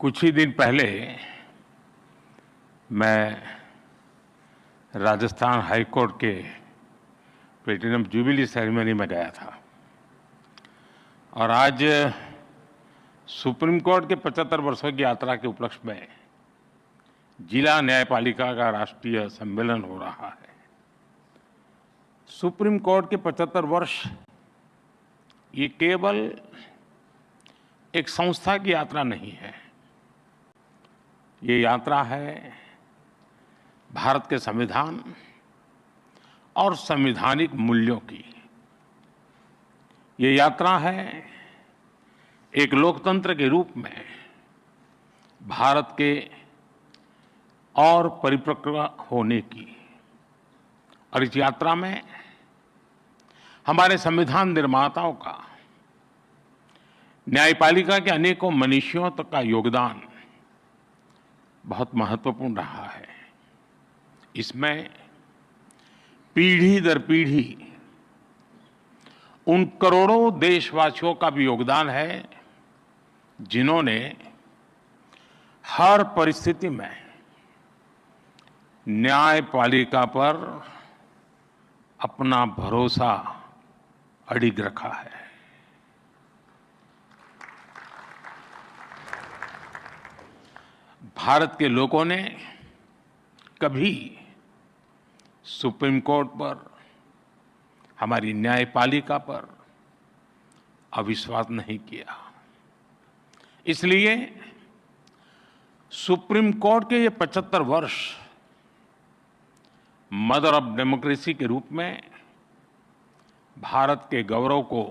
कुछ ही दिन पहले मैं राजस्थान हाई कोर्ट के प्लेटिनम जुबिली सेरेमनी में गया था और आज सुप्रीम कोर्ट के 75 वर्षों की यात्रा के उपलक्ष्य में जिला न्यायपालिका का राष्ट्रीय सम्मेलन हो रहा है। सुप्रीम कोर्ट के 75 वर्ष ये केवल एक संस्था की यात्रा नहीं है, ये यात्रा है भारत के संविधान और संवैधानिक मूल्यों की। ये यात्रा है एक लोकतंत्र के रूप में भारत के और परिपक्व होने की। और इस यात्रा में हमारे संविधान निर्माताओं का, न्यायपालिका के अनेकों मनीषियों तक का योगदान बहुत महत्वपूर्ण रहा है। इसमें पीढ़ी दर पीढ़ी उन करोड़ों देशवासियों का भी योगदान है जिन्होंने हर परिस्थिति में न्यायपालिका पर अपना भरोसा अडिग रखा है। भारत के लोगों ने कभी सुप्रीम कोर्ट पर, हमारी न्यायपालिका पर अविश्वास नहीं किया। इसलिए सुप्रीम कोर्ट के ये 75 वर्ष मदर ऑफ डेमोक्रेसी के रूप में भारत के गौरव को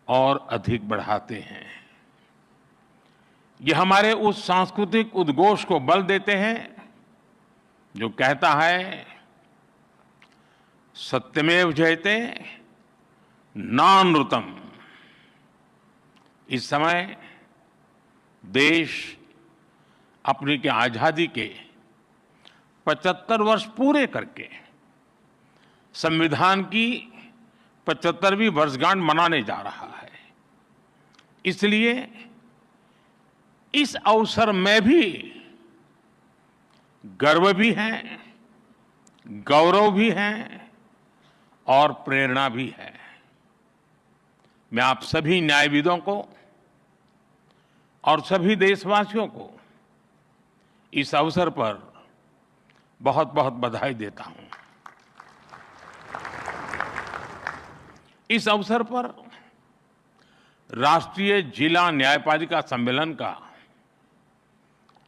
और अधिक बढ़ाते हैं। ये हमारे उस सांस्कृतिक उद्घोष को बल देते हैं जो कहता है सत्यमेव जयते नानृतम। इस समय देश अपनी के आजादी के 75 वर्ष पूरे करके संविधान की 75वीं वर्षगांठ मनाने जा रहा है। इसलिए इस अवसर में भी गर्व भी है, गौरव भी है और प्रेरणा भी है। मैं आप सभी न्यायविदों को और सभी देशवासियों को इस अवसर पर बहुत बहुत बधाई देता हूं। इस अवसर पर राष्ट्रीय जिला न्यायपालिका सम्मेलन का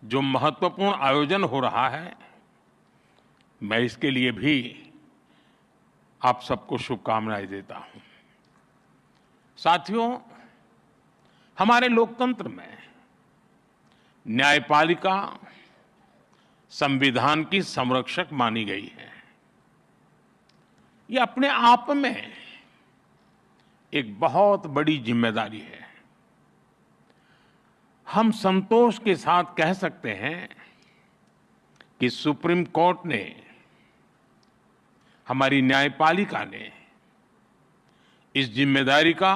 जो महत्वपूर्ण आयोजन हो रहा है, मैं इसके लिए भी आप सबको शुभकामनाएं देता हूं। साथियों, हमारे लोकतंत्र में न्यायपालिका संविधान की संरक्षक मानी गई है। ये अपने आप में एक बहुत बड़ी जिम्मेदारी है। हम संतोष के साथ कह सकते हैं कि सुप्रीम कोर्ट ने, हमारी न्यायपालिका ने इस जिम्मेदारी का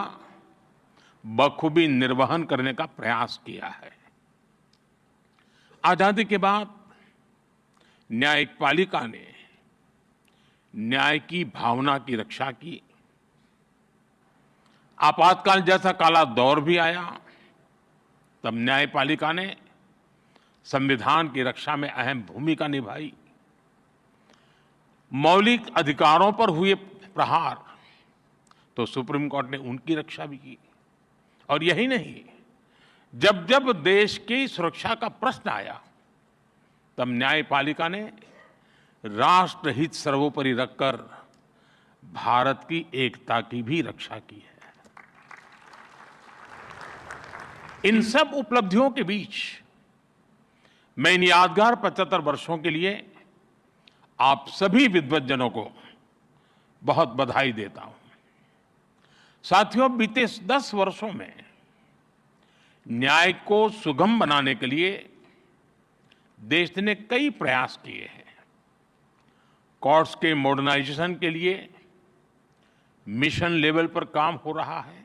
बखूबी निर्वहन करने का प्रयास किया है। आजादी के बाद न्यायपालिका ने न्याय की भावना की रक्षा की। आपातकाल जैसा काला दौर भी आया, तब न्यायपालिका ने संविधान की रक्षा में अहम भूमिका निभाई। मौलिक अधिकारों पर हुए प्रहार तो सुप्रीम कोर्ट ने उनकी रक्षा भी की। और यही नहीं, जब जब देश की सुरक्षा का प्रश्न आया, तब न्यायपालिका ने राष्ट्रहित सर्वोपरि रखकर भारत की एकता की भी रक्षा की है। इन सब उपलब्धियों के बीच मैं इन यादगार 75 वर्षों के लिए आप सभी विद्वज्जनों को बहुत बधाई देता हूं। साथियों, बीते 10 वर्षों में न्याय को सुगम बनाने के लिए देश ने कई प्रयास किए हैं। कोर्ट्स के मॉडर्नाइजेशन के लिए मिशन लेवल पर काम हो रहा है।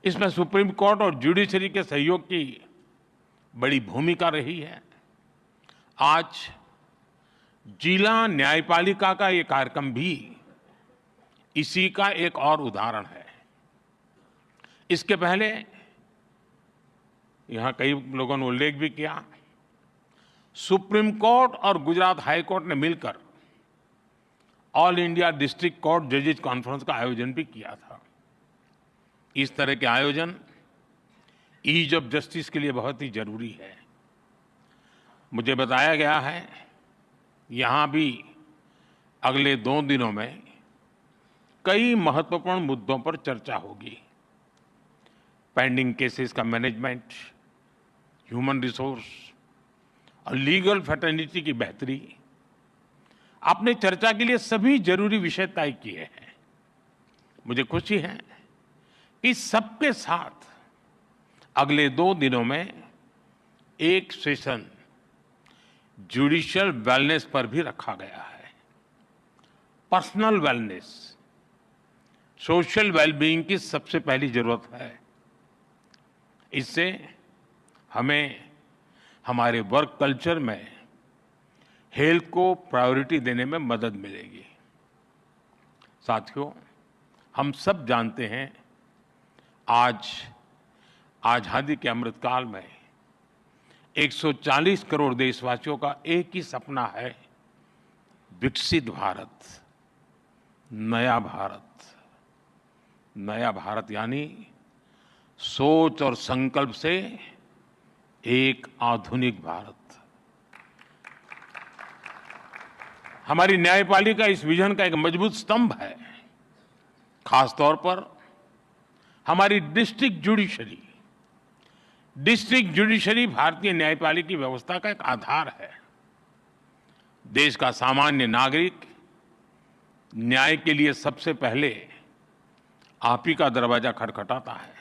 इसमें सुप्रीम कोर्ट और जुडिशरी के सहयोग की बड़ी भूमिका रही है। आज जिला न्यायपालिका का ये कार्यक्रम भी इसी का एक और उदाहरण है। इसके पहले यहां कई लोगों ने उल्लेख भी किया, सुप्रीम कोर्ट और गुजरात हाई कोर्ट ने मिलकर ऑल इंडिया डिस्ट्रिक्ट कोर्ट जजेस कॉन्फ्रेंस का आयोजन भी किया था। इस तरह के आयोजन ईज ऑफ जस्टिस के लिए बहुत ही जरूरी है। मुझे बताया गया है यहां भी अगले 2 दिनों में कई महत्वपूर्ण मुद्दों पर चर्चा होगी। पेंडिंग केसेस का मैनेजमेंट, ह्यूमन रिसोर्स और लीगल फैटर्निटी की बेहतरी। आपने चर्चा के लिए सभी जरूरी विषय तय किए हैं। मुझे खुशी है कि सबके साथ अगले 2 दिनों में एक सेशन जुडिशियल वेलनेस पर भी रखा गया है। पर्सनल वेलनेस, सोशल वेलबीइंग की सबसे पहली जरूरत है। इससे हमें हमारे वर्क कल्चर में हेल्थ को प्रायोरिटी देने में मदद मिलेगी। साथियों, हम सब जानते हैं आज आजादी के अमृतकाल में 140 करोड़ देशवासियों का एक ही सपना है, विकसित भारत, नया भारत। नया भारत यानी सोच और संकल्प से एक आधुनिक भारत। हमारी न्यायपालिका इस विजन का एक मजबूत स्तंभ है। खास तौर पर हमारी डिस्ट्रिक्ट जुडिशरी भारतीय न्यायपालिका की व्यवस्था का एक आधार है। देश का सामान्य नागरिक न्याय के लिए सबसे पहले आप ही का दरवाजा खटखटाता है।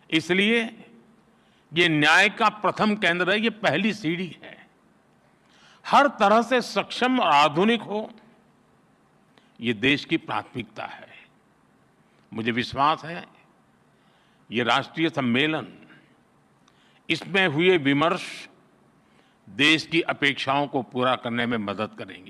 इसलिए ये न्याय का प्रथम केंद्र है, ये पहली सीढ़ी है। हर तरह से सक्षम और आधुनिक हो, ये देश की प्राथमिकता है। मुझे विश्वास है ये राष्ट्रीय सम्मेलन, इसमें हुए विमर्श देश की अपेक्षाओं को पूरा करने में मदद करेंगे।